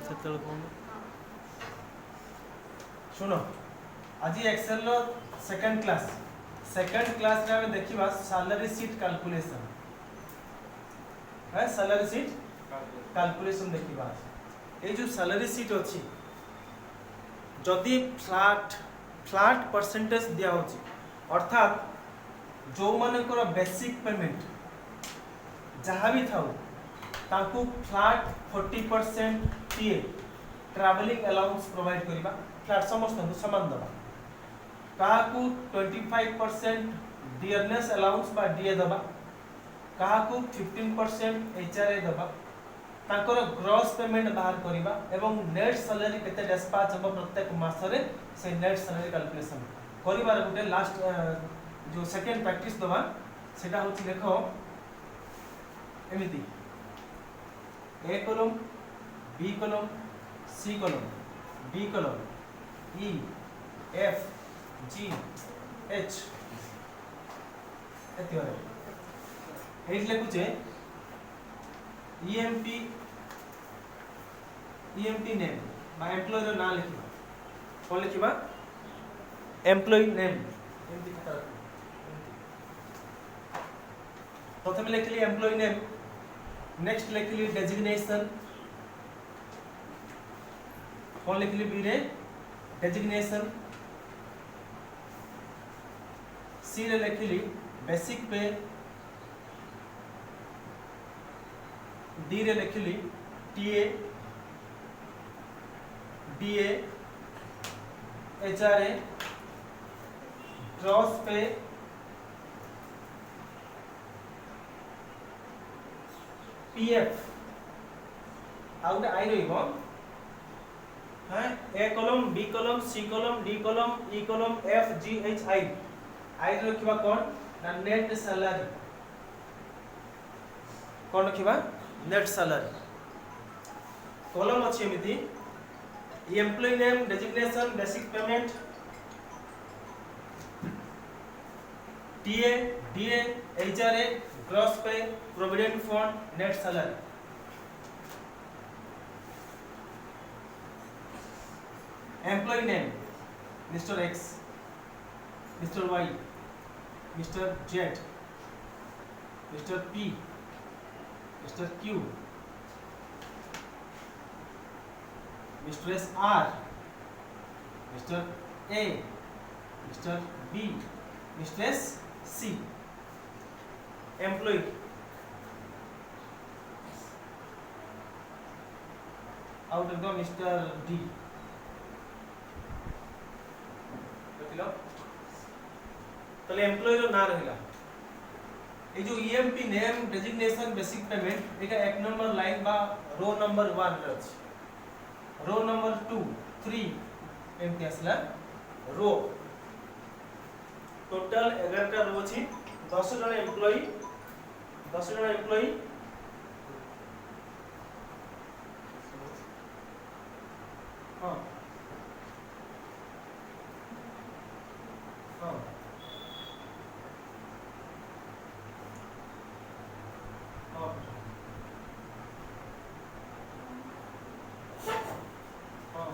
ସେତେବେଳେ କହୁନ ଶୁଣ आज एक्सेल रो सेकंड क्लास रे हम देखिबा सैलरी शीट कैलकुलेशन है सैलरी शीट कैलकुलेशन देखिबा ए जो सैलरी शीट अछि जदि फ्लैट परसेंटेज दिया होछि अर्थात जो मानकर बेसिक पेमेंट जहाँ भी थाउ ताकू flat 40% TA travelling allowance provide करिबा फ्लैट समस्त समान दबा काहाकू 25% डियरनेस अलाउंस बा डीए दबा काहाकू 15% एचआरए दबा ताकर ग्रॉस पेमेंट बाहर करिबा एवं नेट सैलरी केते डिस्पैच हम प्रत्येक मास रे से नेट सैलरी कैलकुलेशन करिबार गुटे लास्ट जो सेकंड प्रैक्टिस दबा सेटा होछि देखो एमिति A column B column C column D column E F G H एतिवरे एट लेकुचे ईएमपी नेम बा एम्प्लॉय रो नाम लिखिबा कोन लिखिबा एम्प्लॉय नेम एमती खाता प्रथम लिखली एम्प्लॉय नेम नेक्स्ट लिखली डेजिग्नेशन कौन लिखली बी रे डेजिग्नेशन सी रे लिखली बेसिक पे डी रे लिखली TA DA HRA gross pay PF आउ आई रहिबो है A column B column C column D column E column F G H I रखिबा कोन ना नेट सैलरी कोन रखिबा नेट सैलरी कॉलम अछि एमिति employee name designation basic payment TA DA HRA gross pay provident fund net salary employee name mister X mister Y mister Z mister P mister Q mister S R mister A mister B mister S C employ out of the mister D तले employ रो ना रहला ए जो EMP name designation basic payment एटा एक number line बा रो number 1 रे अछि रो नंबर 2 3 एमती असला रो टोटल 11 टा रो अछि 10 जन एम्प्लॉय हां हां हां हां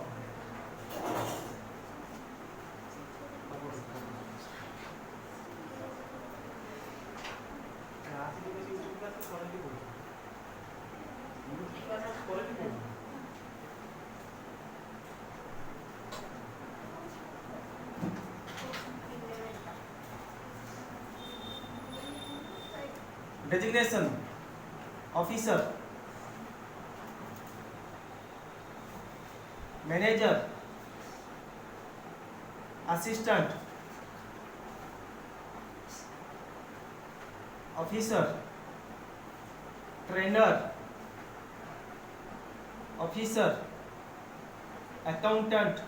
designation officer manager assistant officer trainer officer accountant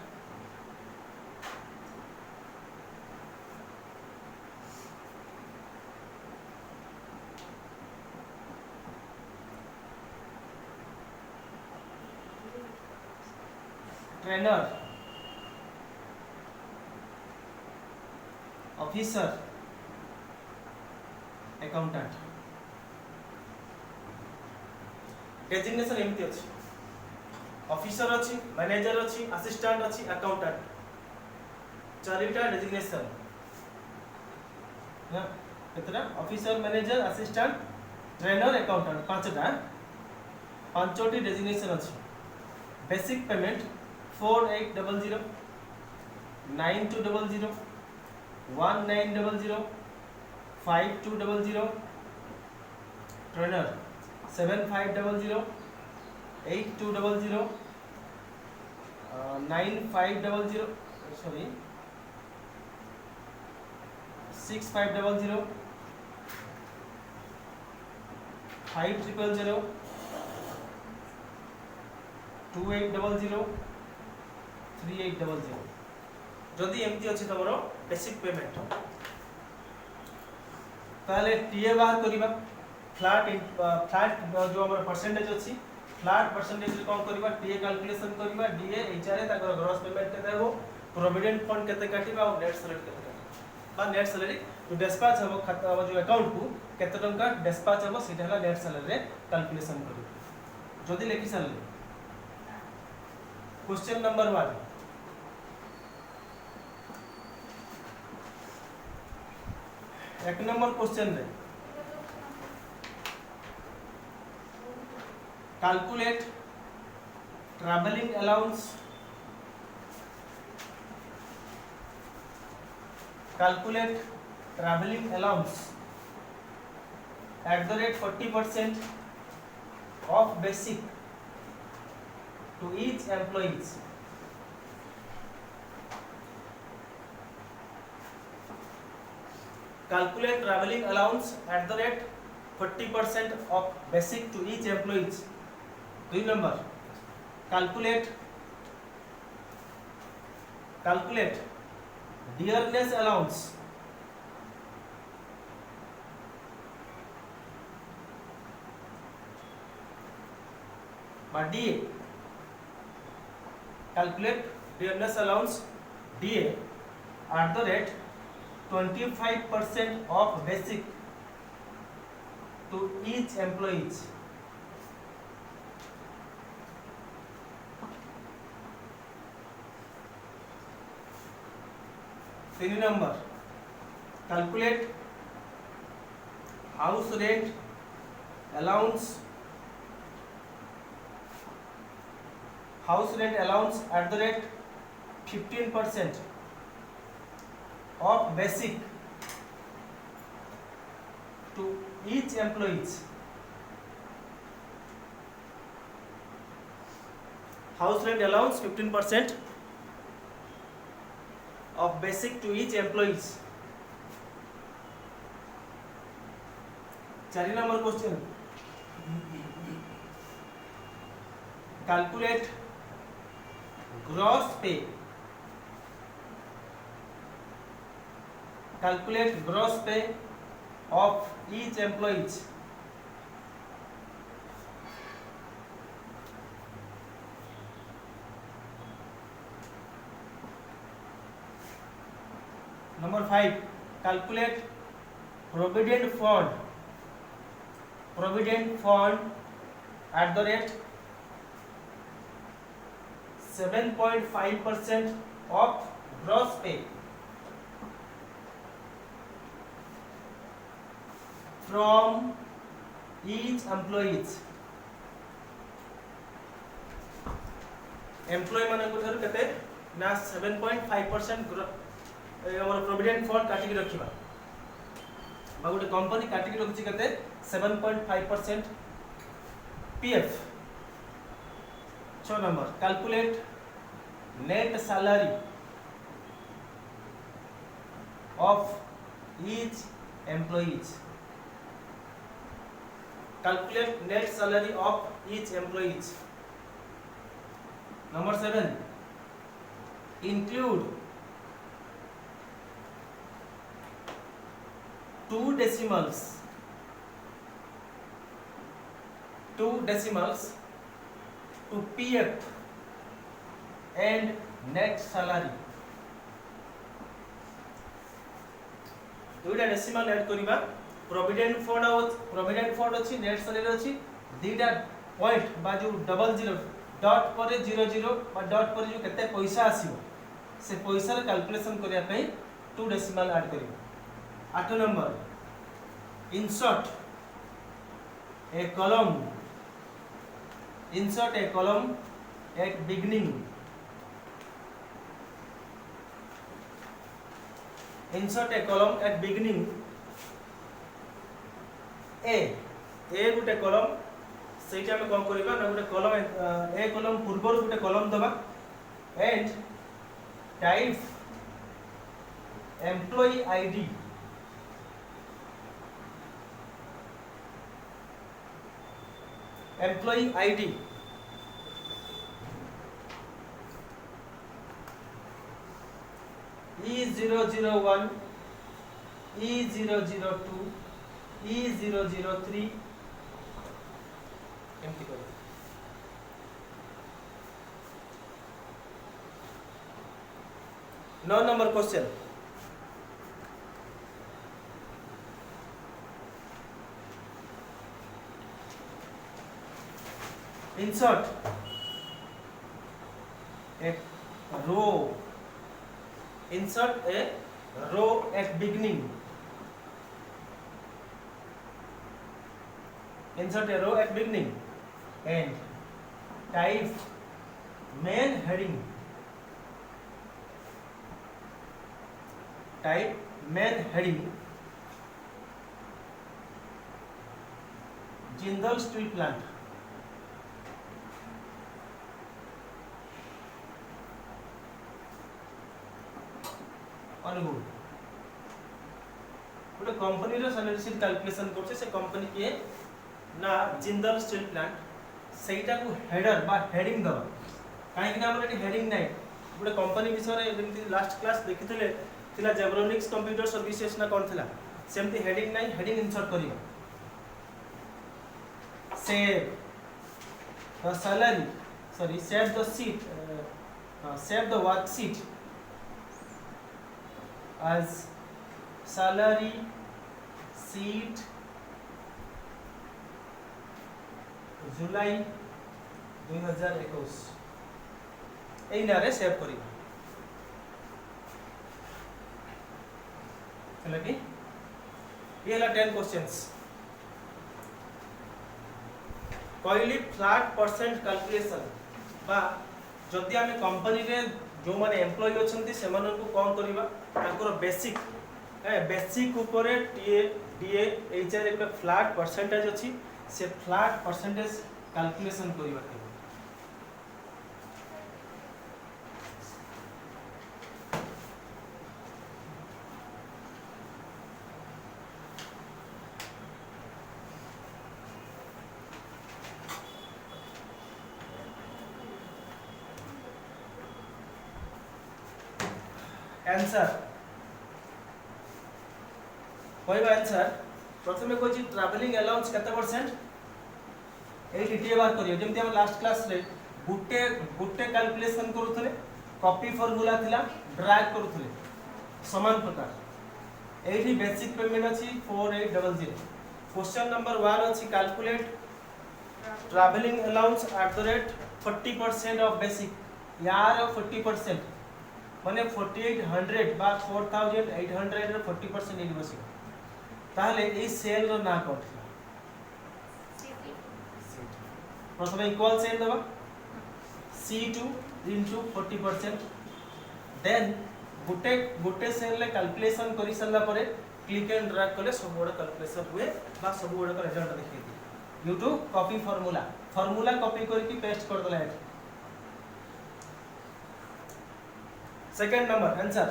trainer officer accountant designation एमती अछि ऑफिसर अच्छी, मैनेजर अच्छी, असिस्टेंट अच्छी, अकाउंटेंट, चारिटा डेजिग्नेशन ना केतरा officer, manager, assistant, trainer, accountant पांचटा पांचोटी डेजिग्नेशन अच्छी। बेसिक पेमेंट 4800 9200 1900 5200 ट्रेनर 7500 8200 9500 सॉरी 6500 5000 2800 3800 जदि एमती अच्छी तुम बेसिक पेमेंट ताले टीए बाहर करबा फ्लैट जो हमर परसेंटेज अच्छी फ्लैट परसेंटेज कौन करबा टीए कैलकुलेशन करबा डीए एचआरए ताकर ग्रॉस पेमेंट केते हो प्रोविडेंट फंड केते काटिबा और नेट सैलरी केते काटिबा बा नेट सैलरी जो डिस्पैच हो खाता जो अकाउंट को केते टंका डिस्पैच हो सेटा हला नेट सैलरी रे कैलकुलेशन करबा जदि लेखि सारले क्वेश्चन नंबर 1 एक नंबर क्वेश्चन रे calculate travelling allowance at the rate 40% of basic to each employees. Calculate traveling allowance at the rate 40% of basic to each employees. 2 number. Calculate dearness allowance by DA. Calculate dearness allowance DA at the rate 25% of basic to each employees. Three number. Calculate house rent allowance at the rate 15% of basic to each employees. House rent allowance 15% of basic to each employees. 4 number question. Calculate gross pay. Calculate gross pay of each employees. Number 5. Calculate provident fund at the rate 7.5% of gross pay from each employees. Employ मान को थारु केते ना 7.5% हमर provident fund काटी के रखिबा बा गोटे company काटी के रखछि केते 7.5% PF. 6 number calculate net salary of each employees. Calculate net salary of each employees. Number 7. Include 2 decimals to PF and net salary. 2 decimal add करिबा प्रोविडेंट फंड अच्छी नेट सैलरी अच्छी 2टा पॉइंट बा जो 00 डॉट पर 00 बा डॉट पर जो केते पैसा आसीबो से पैसा रे कैलकुलेशन करिया पई 2 डेसिमल ऐड करियो 8 number insert a column at beginning a Gute column सेटा हम कम करबा ना गुटे कॉलम ए कॉलम पूर्व गुटे कॉलम दबा and type employee ID E001 E002 E003 एमती कर 9 number question insert a row at beginning and type main heading Jindal Steel Plant अनुगुण गोटे company रो salary sheet calculation करछे से कंपनी के ना जिंदल स्टील प्लांट सेटा को हेडर बा हेडिंग दबा काहे कि हमर एटी हेडिंग नै गोटे कंपनी विषय रे जेमति लास्ट क्लास देखिथिले थिला जेब्रोनिक्स कंप्यूटर सर्विसेज ना कोन थिला सेमति हेडिंग नै हेडिंग इंसर्ट करियो save the salary save the sheet save the worksheet as salary sheet जुलाई 2021 एई नारे सेव करी चला कि ये ला 10 क्वेश्चंस कहली फ्लैट परसेंट कैलकुलेशन बा जदि आमे कंपनी रे जो माने एम्प्लॉय अछंती सेमान को कोन करबा ताकर बेसिक ऊपर टीए डीए एचआर एक फ्लैट परसेंटेज अछि से फ्लैट परसेंटेज कैलकुलेशन करबा के आंसर कहबा आंसर प्रथमे कोची ट्रैवलिंग अलाउंस कते परसेंट ए टीटीए बार करियो जेमति हम लास्ट क्लास रे गुटे कैलकुलेशन करूथले कॉपी फार्मूला थिला ड्रैग करूथले समान प्रकार एठी बेसिक पेमेंट अछि 4800 क्वेश्चन नंबर 1 अछि calculate travelling allowance @ 40% of basic यार 40% माने 4800 बा 4800 रे 40% इन बसी ताहले ए सेल रो ना कोन प्रथमे इक्वल सेल दबा C2 into 40% देन गुटे सेल ले कैलकुलेशन करि सल्ला परे क्लिक एंड ड्रैग करले सब बड़ कैलकुलेशन हुए बा सब बड़ का रिजल्ट देखि दी YouTube कॉपी फार्मूला कॉपी करके पेस्ट कर दला है second number answer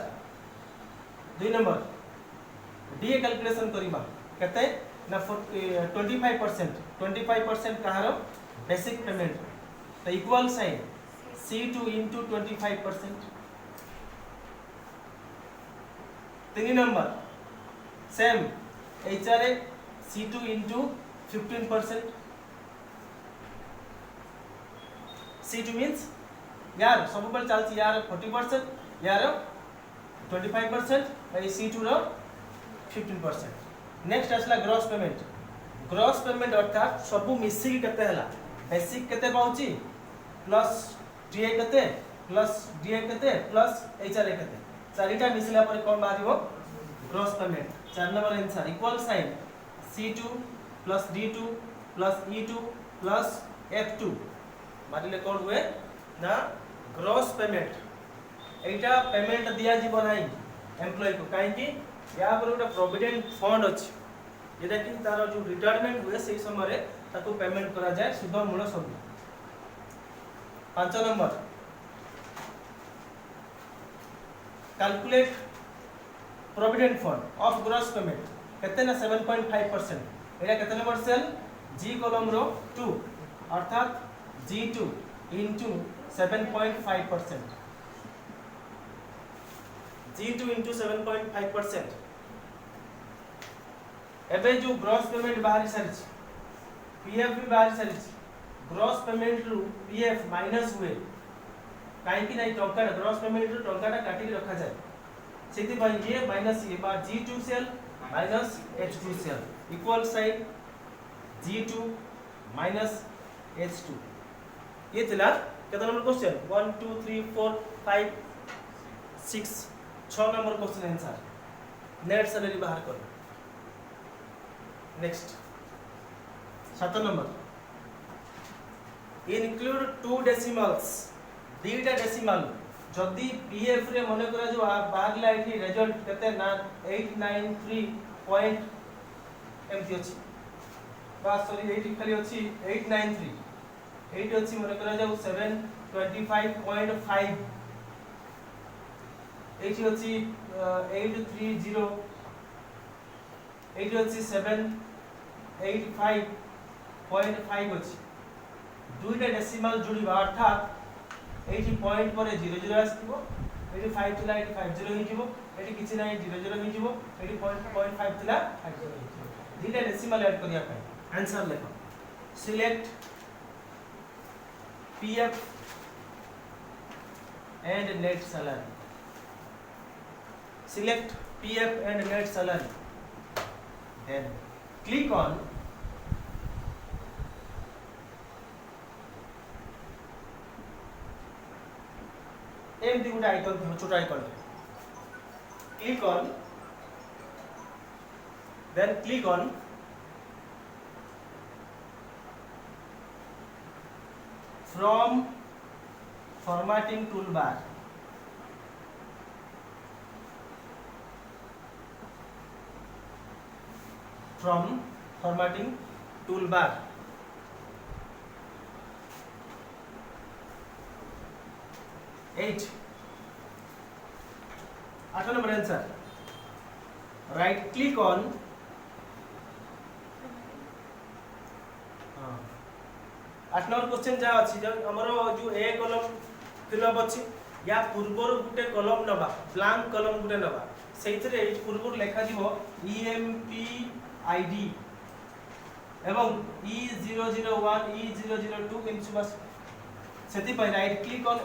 2 number DA calculation करिबा कते ना 25% कहारो बेसिक पेमेंट तो equal sign C2 into 25% 3 number same HRA C2 into 15% C2 means यार सब बेल चलती यार 40% यार 25% और C2 रो 15%। नेक्स्ट आसला ग्रॉस पेमेंट अर्थात सब मिसी केते हला बेसिक केते पाउची प्लस डी ए केते प्लस डी ए केते प्लस एच आर ए केते चारिटा मिसला पर कोन बारिबो gross payment 4 number answer equal sign C2 plus D2 plus E2 plus F2 मारिले कोन हुए ना ग्रॉस पेमेंट एटा पेमेंट दिया जीव नाही एम्प्लॉय को काहे कि या पर उटा प्रोविडेंट फंड अछि जेटा कि तार जो रिटायरमेंट हुए से समय रे ताको पेमेंट करा जाय सुध मूल सब 5 number calculate provident fund of gross payment केते ना 7.5% एटा केते number cell G column row 2 अर्थात G2 into 7.5%. G2 into 7.5%. एबे जो ग्रॉस पेमेंट बाहर सारी पीएफ भी बाहर सारी ग्रॉस पेमेंट रु पीएफ माइनस हुए काहे कि नहीं टंका ग्रॉस पेमेंट रु टंकाटा काटी रखा जाए सेति भाई ये माइनस ये बा G2 cell minus H2 cell equal sign G2 minus H2 ये थिला केतना number question 1 2 3 4 5 6 6 number question answer net salary बाहर कर नेक्स्ट 7 नंबर इनक्लूड 2 डेसिमल्स दीटा डेसिमल जदी पीएफ रे मने करा जो बाहर ला एठी रिजल्ट केते ना 893 पॉइंट एमती अछि बा सॉरी एठी खाली अछि 893 एठी अछि मने करा जाऊ 725.5 एठी अछि 830 एठी अछि 785.5 अछि दुईटा डेसिमल जुड़िबा अर्थात एठी पॉइंट परे 00 आस्तिबो एठी 5 थिला एठी 50 हि जिवो एठी किछि नाही 00 हि जिवो एठी 0.5 थिला 50 हि जिवो दुईटा डेसिमल ऐड करिया पाए आंसर लेखो select PF and net salary select PF and net salary then click on एमती गोटे आइकन थी छोटा icon click on then click on from formatting toolbar from formatting toolbar 8 number answer right click on 8 number question जा अछि हमरो जो ए column fill up अछि या पूर्वर गुटे कॉलम नबा ब्लैंक कॉलम गुटे नबा सेइतरे पूर्वर लेखा दिबो ईएमपी आईडी एवं E001 E002 इनसु बस सेति पय राइट क्लिक ऑन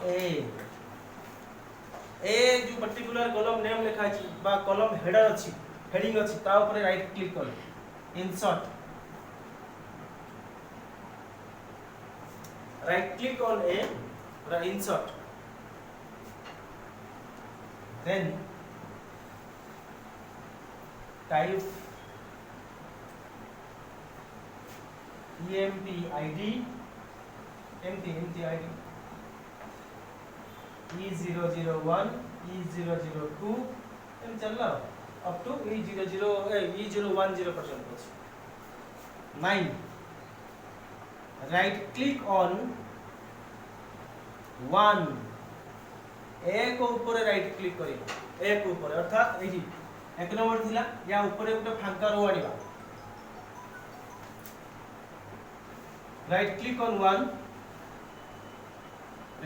ए जो पर्टिकुलर कॉलम नेम लिखा अछि बा कॉलम हेडर अछि हेडिंग अछि ता ऊपर राइट क्लिक कर insert right click on a insert then type EMP ID empty ID E001 E002 एम चलला अप टू E010 पर्यंत 9 राइट क्लिक ऑन 1 एक ऊपर राइट क्लिक करियो एक ऊपर अर्थात एही एक नंबर थिला या ऊपर गोटे फांका रो आनिबा right click on 1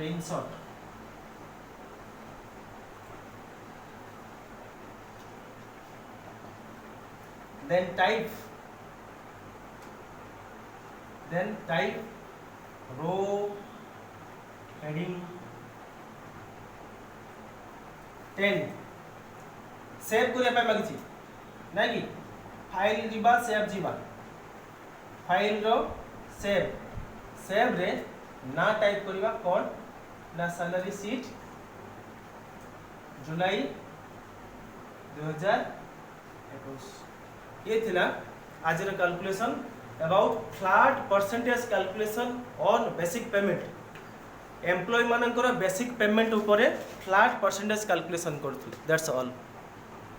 insert then type row heading 10 save करे पे मागिछि नै कि फाइल जीवा सेव जीवा फाइल रो सेव रे ना टाइप करवा कौन ना सैलरी सीट जुलाई 2021 ये थिला आज calculation about flat percentage calculation on basic payment employ मानकर बेसिक पेमेंट उपरे फ्लैट परसेंटेज कैलकुलेशन करथि दैट्स ऑल।